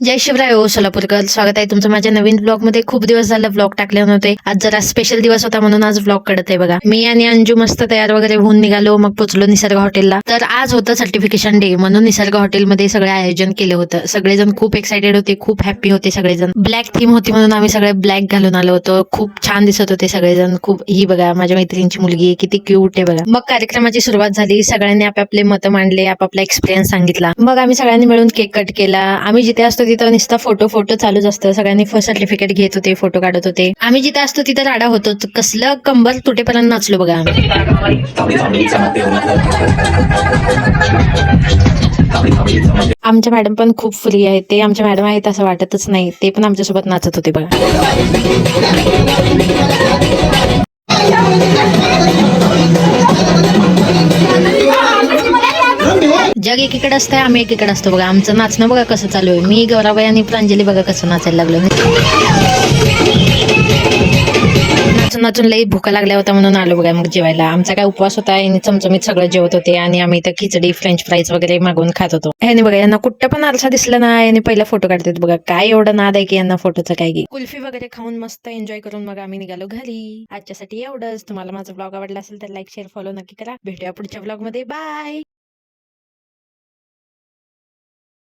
जय शिवराय ओ सोलापूरकर, स्वागत आहे तुमचं माझ्या नवीन ब्लॉग मध्ये. खूप दिवस झालं ब्लॉग टाकले नव्हते. आज जरा स्पेशल दिवस होता म्हणून आज ब्लॉग कडत आहे बघा. मी आणि अंजू मस्त तयार वगैरे होऊन निघालो, मग पोचलो निसर्ग हॉटेलला. तर आज होतं सर्टिफिकेशन डे म्हणून निसर्ग हॉटेलमध्ये सगळे आयोजन केलं होतं. सगळेजण खूप एक्साइटेड होते, खूप हॅप्पी होते सगळेजण. ब्लॅक थीम होती म्हणून आम्ही सगळे ब्लॅक घालून आलो होतो. खूप छान दिसत होते सगळेजण. खूप ही बघा माझ्या मैत्रिणीची मुलगी किती क्यूट आहे बघा. मग कार्यक्रमाची सुरुवात झाली. सगळ्यांनी आपापले मतं मांडले, आपापला एक्सपिरियन्स सांगितला. मग आम्ही सगळ्यांनी मिळून केक कट केला. आम्ही जिथे असतो तिथं नुसता फोटो चालूच असतं. सगळ्यांनी फर्स्ट सर्टिफिकेट घेत होते, फोटो काढत होते. आम्ही जिथे असतो तिथं राडा होतो. कसलं कंबर तुटेपर्यंत नाचलो बघा आम्ही. आमच्या मॅडम पण खूप फ्री आहेत. ते आमच्या मॅडम आहेत असं वाटतच नाही. ते पण आमच्यासोबत नाचत होते बघा. जग एकीकडे असतंय, आम्ही एकीकडे असतो बघा. आमचं नाचणं बघा कसं चालू आहे. मी गौराबाई आणि प्रांजली बघा कसं नाचायला लागलो. नाचून नाचून लई भुका लागल्या होता म्हणून आलो बघा मग जेवायला. आमचा काय उपवास होता आणि चमचमीत सगळं जेवत होते आणि आम्ही इथं खिचडी फ्रेंच फ्राईज वगैरे मागवून खात होतो. ह्याने बघा यांना कुठं पण आरसा दिसला ना याने पहिला फोटो काढतात बघा. काय एवढं नाद आहे की यांना फोटोचं काय की. कुल्फी वगैरे खाऊन मस्त एन्जॉय करून मग आम्ही निघालो घरी. आजच्यासाठी एवढंच. तुम्हाला माझा ब्लॉग आवडला असेल तर लाईक शेअर फॉलो नक्की करा. भेटूया पुढच्या ब्लॉग मध्ये. बाय.